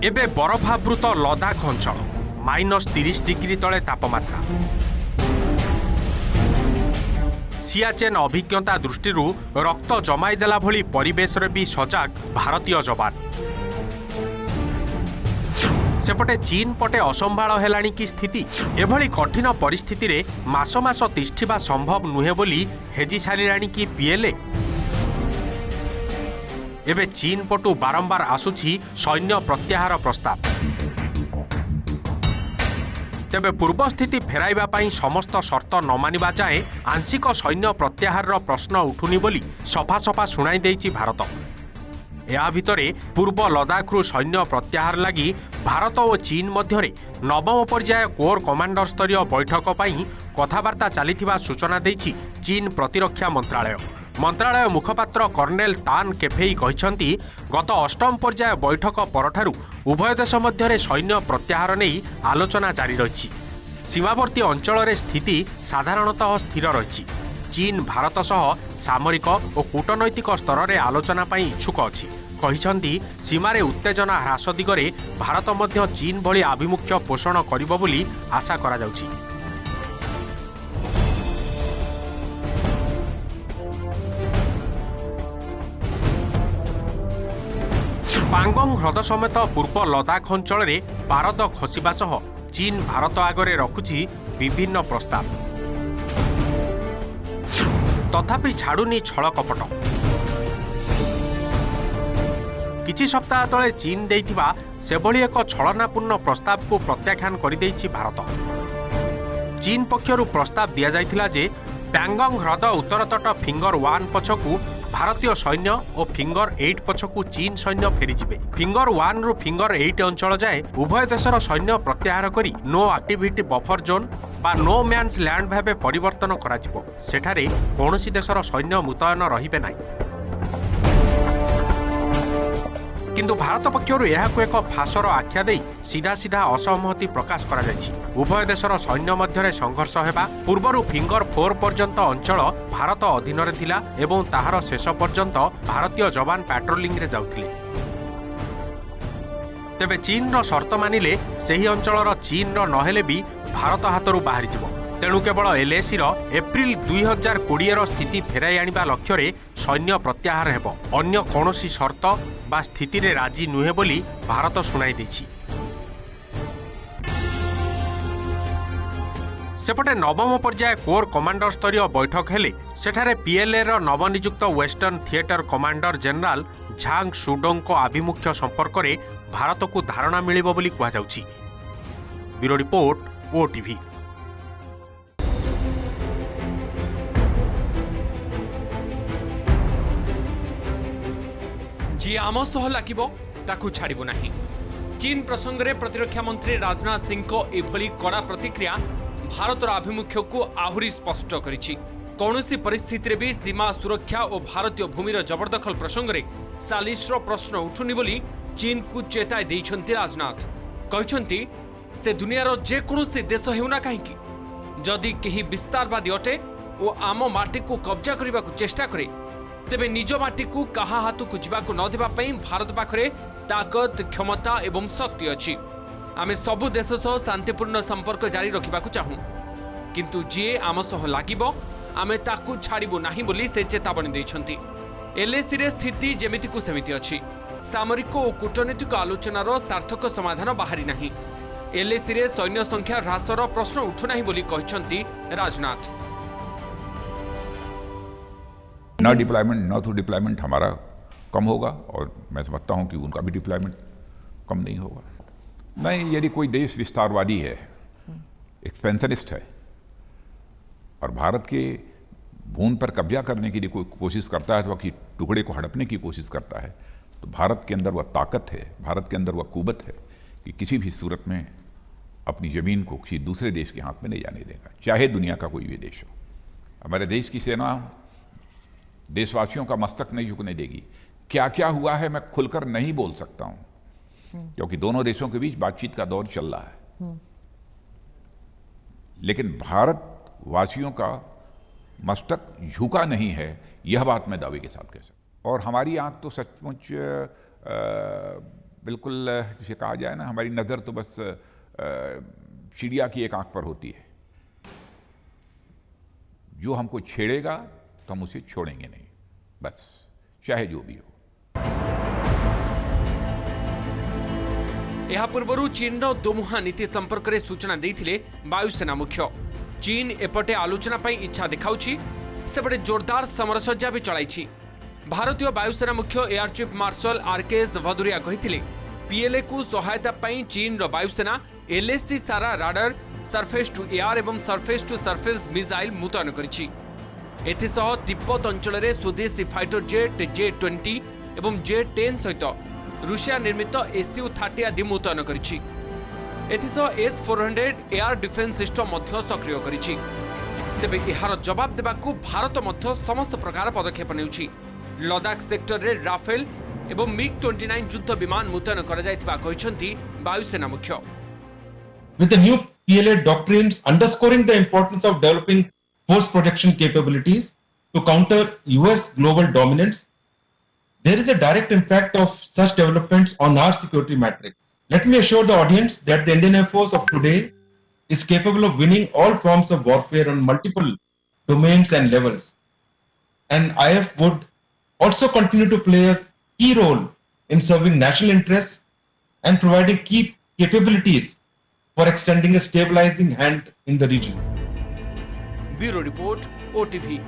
एबे बरफावृत लदाख अंचल -30 डिग्री तले तापमात्रा। सियाचेन अभिज्ञता दृष्टि रक्त जमाईदेला भली परिवेश भी सजाग भारतीय जवान। सेपटे चीन पटे असंभाळ हेलाणी की स्थिति। एभली कठिन परिस्थिति रे मास मास तिष्ठिबा संभव नुहे बोली हेजी सारिलाणी की पीएलए। एबे चीन पटु बारंबार आसुछि सैन्य प्रत्याहार प्रस्ताव। तेबे पूर्व स्थिति फेराइबा पाई समस्त शर्त न मानिबा जाए आंशिक सैन्य प्रत्याहार प्रश्न उठुनी बोली सफा सफा शुणाई देइछि भारत। या भितरे पूर्व लदाखरु सैन्य प्रत्याहार लगी भारत और चीन मध्य नवम पर्याय कोर कमांडर स्तरीय बैठक पाई कथबार्ता चलिथिबा सूचना देइछि चीन प्रतिरक्षा मंत्रालय। मंत्रालय मुखपात्र कर्नेल तान केफेई कहिसंती गत अष्टम पर्याय बैठक परठारु उभय देश मध्य सैन्य प्रत्याहार नहीं आलोचना जारी रही। सीमावर्ती अंचल रे स्थिति साधारणतः स्थिर रही। चीन भारत सह सामरिक और कूटनैतिक स्तर में आलोचना पाई इच्छुक अछि। कहिसंती सीमारे उत्तेजना ह्रास दिगरे भारत मध्य चीन भली आभिमुख्य पोषण करिबो बोली आशा करा जाउछि। पांगोंग ह्रद समेत पूर्व लदाख अंचल में पारद खसिबा सह चीन भारत आगरे रखुछि विभिन्न प्रस्ताव। तथापि छाड़ुनी छल कपट। किछि सप्ताह तले चीन देइथिबा सेभली एक छलनापूर्ण प्रस्ताव को प्रत्याख्यान करिदेइछि भारत। चीन पक्षरु प्रस्ताव दिया जाइथिला जे पैंगोंग ह्रद उत्तर तट फिंगर 1 पछकु भारतीय सैन्य और फिंगर 8 पछकु चीन सैन्य फेरीजिबे। फिंगर 1 रु फिंगर 8 अंचल जाए उभय देशर सैन्य प्रत्याहार करी नो एक्टिविटी बफर जोन बा नो मैन्स लैंड भावे परिवर्तन कराजिबो। सेठारे कोनोसी देशर सैन्य मुतयन रहिबे नाही। किंतु भारत पक्षरु एहाकु एक फासर आख्या देई सीधा सीधा असहमति प्रकाश करा जायछि। उभय देशर सैन्य मध्यरे संघर्ष हेबा पूर्वरु फिंगर 4 पर्यंत अंचल भारत अधीन रे थिला एवं ताहार शेष पर्यंत भारतीय जवान पेट्रोलिंग रे जाउथिले। तेबे चीन रो शर्त मानिले सेही अंचलर चीन रो नहेले भी भारत हातरु बाहरी जिवो। तेणु केवल एलएसी रो एप्रिल 2020 रो स्थिति फेराई आनिबा लक्ष्य रे सैन्य प्रत्याहार हेबो। अन्य कोनोसी शर्त बा स्थिति रे राजी नुहे बोली भारत शुणाई देछि। सेपटे नवम पर्याय कोर कमांडर स्तरीय बैठक हेले सेठारे पीएलए रो नवनियुक्त western theatre commander general Zhang Shudong को आभिमुख्य संपर्क रे भारत को धारणा मिलिबो बोली कहा जाउछि। Bureau report OTV. जी आम सह लागिबो ताकू छाड़िबो नाही। चीन प्रसंग में प्रतिरक्षा मंत्री राजनाथ सिंह को एभली कड़ा प्रतिक्रिया भारतर आभिमुख्य को आहुरी स्पष्ट करिछि। कौनसी परिस्थिति रे भी सीमा सुरक्षा और भारतीय भूमिर जबरदखल प्रसंग में सालिसर प्रश्न उठुनी बोली चीन को चेताई देइछन्ति राजनाथ। कहिछन्ति से दुनियार जेकोसी देश हेउना काहेकि जदि केही विस्तारवादी अटे और आम माटी को कब्जा करने को चेष्टा करे तेबे निज माटी को कहा हाथ को जीवाकु न देबा पई भारत पाखरे ताकत क्षमता एवं शक्ति अछि। आमे सबु देश सह शांतिपूर्ण संपर्क जारी रखिबाकु चाहू किंतु जे आम सह लागिबो आमे ताकु छाड़िबो नाही बोली से चेतावनी दैछन्ति। एलएसी रे स्थिति जेमिति को सेमिति अछि। सामरिक और कूटनीतिक आलोचनार सार्थक समाधान बाहरी नाही। एलएसी रे सैन्य संख्या ह्रासर प्रश्न उठु नाही बोली कहिसन्ति राजनाथ। न डिप्लॉयमेंट न तो डिप्लॉयमेंट हमारा कम होगा और मैं समझता हूं कि उनका भी डिप्लॉयमेंट कम नहीं होगा। नहीं, यदि कोई देश विस्तारवादी है, एक्सपेंशनिस्ट है और भारत के भूमि पर कब्जा करने की कोई कोशिश करता है, तो कि टुकड़े को हड़पने की कोशिश करता है, तो भारत के अंदर वह ताकत है, भारत के अंदर वह कुवत है कि किसी भी सूरत में अपनी जमीन को किसी दूसरे देश के हाथ में नहीं जाने देगा, चाहे दुनिया का कोई भी देश हो। हमारे देश की सेना देशवासियों का मस्तक नहीं झुकने देगी। क्या क्या हुआ है मैं खुलकर नहीं बोल सकता हूं क्योंकि दोनों देशों के बीच बातचीत का दौर चल रहा है, लेकिन भारत वासियों का मस्तक झुका नहीं है, यह बात मैं दावे के साथ कह सकता हूं। और हमारी आंख तो सचमुच बिल्कुल जिसे कहा जाए ना, हमारी नज़र तो बस चिड़िया की एक आंख पर होती है। जो हमको छेड़ेगा तो हम उसे छोड़ेंगे नहीं, बस चाहे जो भी हो। ଏହା ପୂର୍ବରୁ ଚୀନର ଦୋମୁହାଁ ନୀତି ସମ୍ପର୍କରେ ସୂଚନା ଦେଇଥିଲେ ବାୟୁସେନା ମୁଖ୍ୟ। ଚୀନ ଏପଟେ ଆଲୋଚନା ପାଇଁ ଇଚ୍ଛା ଦେଖାଉଛି, ସେପଟେ ଜୋରଦାର ସମରସଜ୍ଜା ବି ଚଳାଇଛି। ଭାରତୀୟ ବାୟୁସେନା ମୁଖ୍ୟ air chief marshal RKS Bhadauria କହିଥିଲେ, ପିଏଲ୍ଏକୁ ସହାୟତା ପାଇଁ ଚୀନର ବାୟୁସେନା ଏଲ୍ଏସି ସାରା ରାଡାର, ସର୍ଫେସ୍ ଟୁ ଏୟାର ଏବଂ ସର୍ଫେସ୍ ଟୁ ସର୍ଫେସ୍ ମିସାଇଲ ମୁତୟନ କରିଛି। ଏଥିସହ ତିବ୍ବତ ଅଞ୍ଚଳରେ ସ୍ୱଦେଶୀ ଫାଇଟର ଜେଟ୍ J-20 ଏବଂ J-10 ସହିତ ରୁଷିଆ ନିର୍ମିତ SU-30 ଆଦି ମୁତୟନ କରିଛି। ଏଥିସହ S-400 ଏୟାର ଡିଫେନ୍ସ ସିଷ୍ଟମ ମଧ୍ୟ ସକ୍ରିୟ କରିଛି। ତେବେ ଏହାର ଜବାବ ଦେବାକୁ ଭାରତ ମଧ୍ୟ ସମସ୍ତ ପ୍ରକାର ପଦକ୍ଷେପ ନେଉଛି। ଲଦାଖ ସେକ୍ଟରରେ ରାଫେଲ ଏବଂ MiG-29 ଯୁଦ୍ଧ ବିମାନ ମୁତୟନ କରାଯାଇଥିବା କହିଛନ୍ତି ବାୟୁସେନା ମୁଖ୍ୟ। With the new PLA doctrines underscoring the importance of developing force protection capabilities to counter US global dominance, there is a direct impact of such developments on our security matrix. Let me assure the audience that the Indian Air Force of today is capable of winning all forms of warfare on multiple domains and levels. And IF would also continue to play a key role in serving national interests and providing key capabilities for extending a stabilizing hand in the region. Bureau Report, OTV.